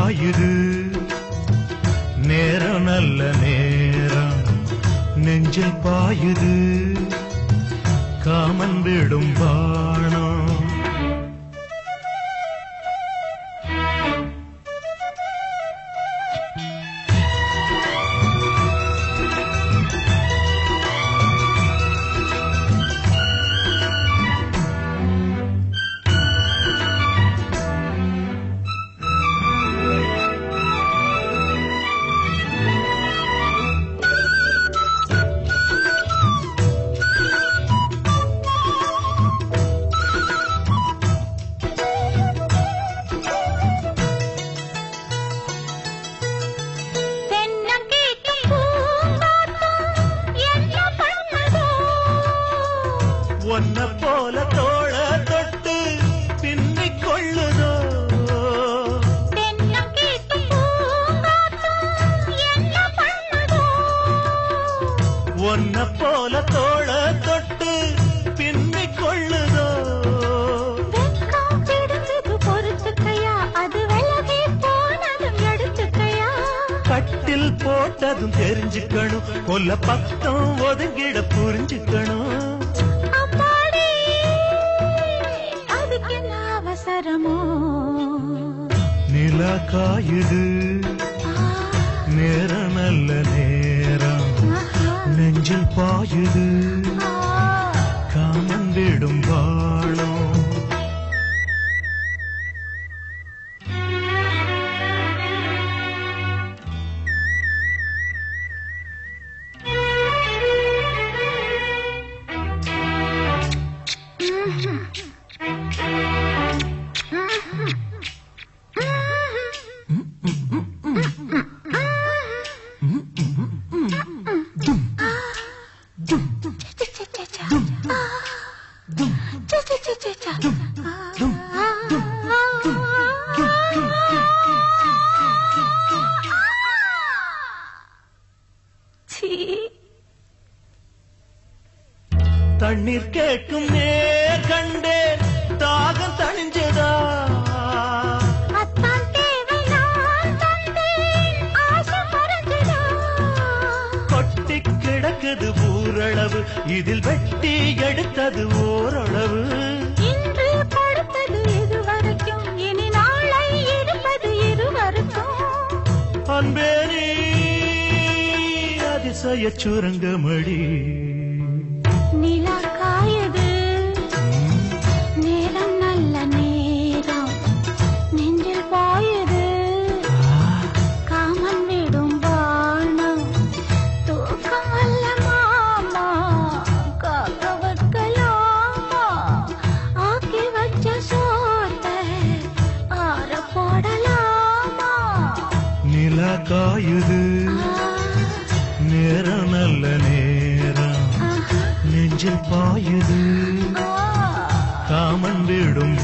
காயுது நேரம் நல்ல நேரம் நெஞ்சில் பாயுது காமன் விடும் பாணம் ஒன்ன போல தோள தொட்டு பின்னிக் கொள்ளுதோ ஒன்ன போல தோள தொட்டு பின்னிக் கொள்ளுதோ பொறுத்துக்கையா அது விலகி போனதும் எடுத்துக்கையா கட்டில் போட்டதும் தெரிஞ்சுக்கணும் கொல்ல பக்கம் ஒதுங்கிட புரிஞ்சுக்கணும் நிலா காயுது நேரம் நல்ல நேரம் நெஞ்சில் பாயுது காமன் விடும் வாழும் தண்ணீர் கேட்கும் நேர் கண்டேன் தாகம் தணிஞ்சதா கொட்டி கிடக்குது ஊரளவு இதில் வெட்டி எடுத்தது ஓரளவு இன்று படுத்தது இதுவரைக்கும் இனி நாளை இருப்பது இருவருக்கும் அன்பேரி அதிசய சுரங்கமடி நிலா காயுது நேரம் நல்ல நேரம் நெஞ்சில் பாயுது காமன் விடும் பாணம் தூக்கம் அல்ல மாமா காக்க வைக்கலாமா ஆக்கி வச்ச சோத்தை ஆற போடலாமா நிலா காயுது நேரம் நல்ல நேரம் நெஞ்சில் பாயுது காமன் விடும்